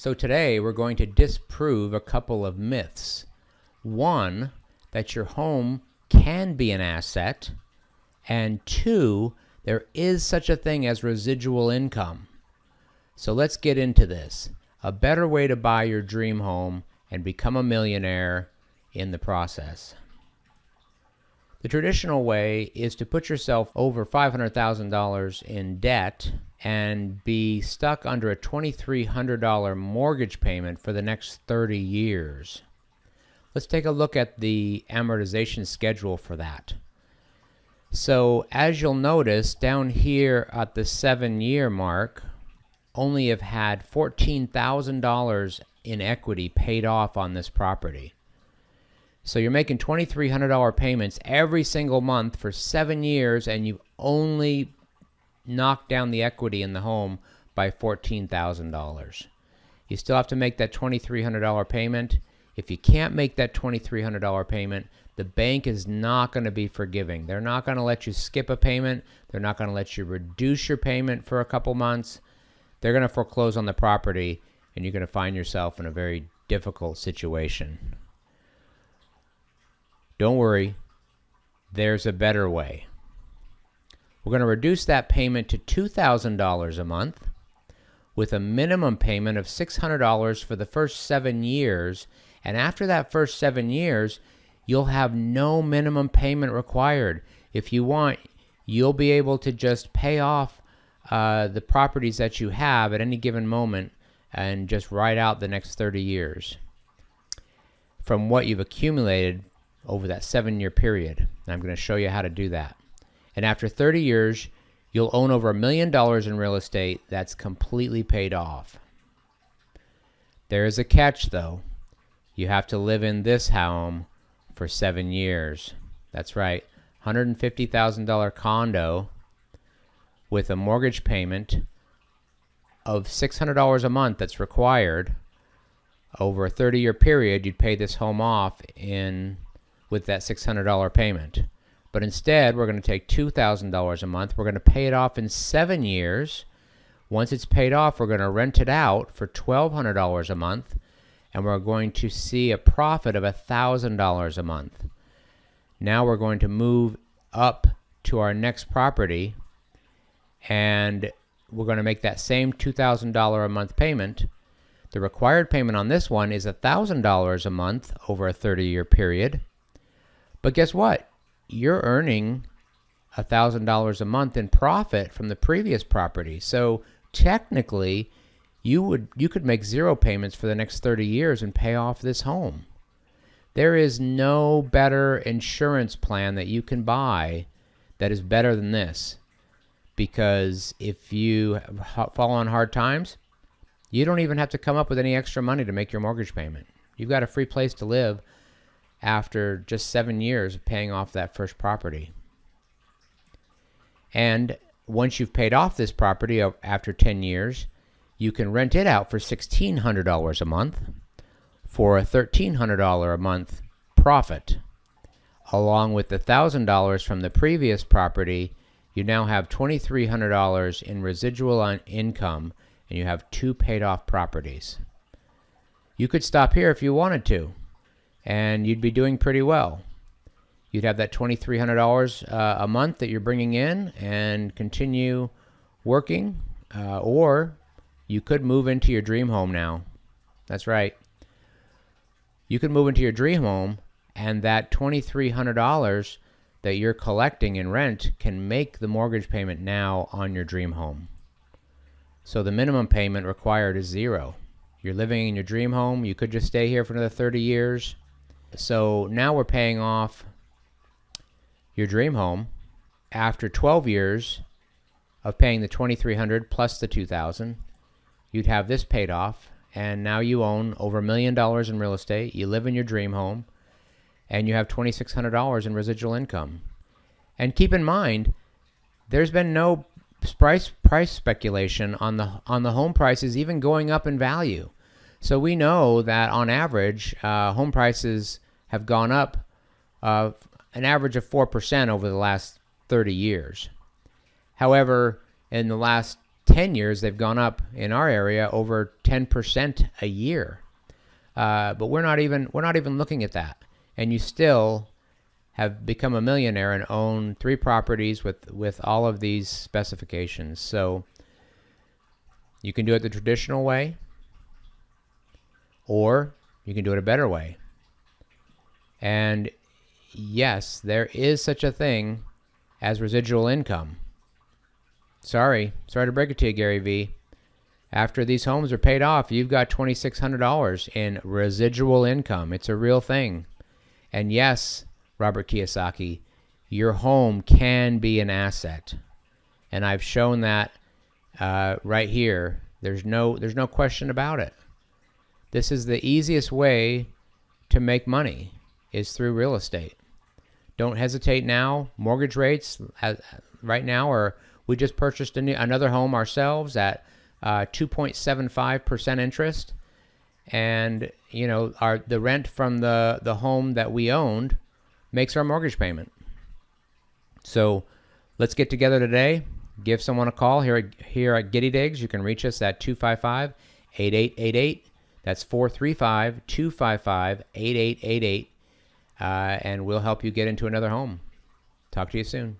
So today we're going to disprove a couple of myths. One, that your home can be an asset, and two, there is such a thing as residual income. So let's get into this. A better way to buy your dream home and become a millionaire in the process. The traditional way is to put yourself over $500,000 in debt and be stuck under a $2,300 mortgage payment for the next 30 years. Let's take a look at the amortization schedule for that. So as you'll notice, down here at the 7-year mark, only have had $14,000 in equity paid off on this property. So you're making $2,300 payments every single month for 7 years, and you've only knocked down the equity in the home by $14,000. You still have to make that $2,300 payment. If you can't make that $2,300 payment, the bank is not going to be forgiving. They're not going to let you skip a payment. They're not going to let you reduce your payment for a couple months. They're going to foreclose on the property, and you're going to find yourself in a very difficult situation. Don't worry, there's a better way. We're going to reduce that payment to $2,000 a month with a minimum payment of $600 for the first 7 years. And after that first 7 years, you'll have no minimum payment required. If you want, you'll be able to just pay off the properties that you have at any given moment and just ride out the next 30 years from what you've accumulated over that 7-year period. And I'm going to show you how to do that. And after 30 years, you'll own over $1 million in real estate that's completely paid off. There is a catch, though. You have to live in this home for 7 years. That's right, $150,000 condo with a mortgage payment of $600 a month that's required. Over a 30-year period, you'd pay this home off with that $600 payment. But instead, we're going to take $2,000 a month. We're going to pay it off in 7 years. Once it's paid off, we're going to rent it out for $1,200 a month, and we're going to see a profit of $1,000 a month. Now we're going to move up to our next property, and we're going to make that same $2,000 a month payment. The required payment on this one is $1,000 a month over a 30-year period. But guess what? You're earning $1,000 a month in profit from the previous property. So technically, you could make 0 payments for the next 30 years and pay off this home. There is no better insurance plan that you can buy that is better than this. Because if you fall on hard times, you don't even have to come up with any extra money to make your mortgage payment. You've got a free place to live after just 7 years of paying off that first property. And once you've paid off this property after 10 years, you can rent it out for $1,600 a month for a $1,300 a month profit. Along with the $1,000 from the previous property, you now have $2,300 in residual income, and you have 2 paid off properties. You could stop here if you wanted to, and you'd be doing pretty well. You'd have that $2,300 a month that you're bringing in and continue working, or you could move into your dream home now. That's right. You could move into your dream home, and that $2,300 that you're collecting in rent can make the mortgage payment now on your dream home. So the minimum payment required is 0. You're living in your dream home. You could just stay here for another 30 years. So now we're paying off your dream home after 12 years of paying the $2,300 plus the $2,000. You'd have this paid off, and now you own over $1 million in real estate. You live in your dream home, and you have $2,600 in residual income. And keep in mind, there's been no price speculation on the home prices even going up in value. So we know that on average, home prices have gone up an average of 4% over the last 30 years. However, in the last 10 years, they've gone up in our area over 10% a year. But we're not even looking at that. And you still have become a millionaire and own 3 properties with all of these specifications. So you can do it the traditional way, or you can do it a better way. And yes, there is such a thing as residual income. Sorry to break it to you, Gary V. After these homes are paid off, you've got $2,600 in residual income. It's a real thing. And yes, Robert Kiasoky, your home can be an asset. And I've shown that right here. There's no question about it. This is the easiest way to make money, is through real estate. Don't hesitate now. Mortgage rates right now are, we just purchased another home ourselves at 2.75% interest. And, you know, the rent from the home that we owned makes our mortgage payment. So let's get together today. Give someone a call here at Giddy Digs. You can reach us at 255-8888. That's 435-255-8888. And we'll help you get into another home. Talk to you soon.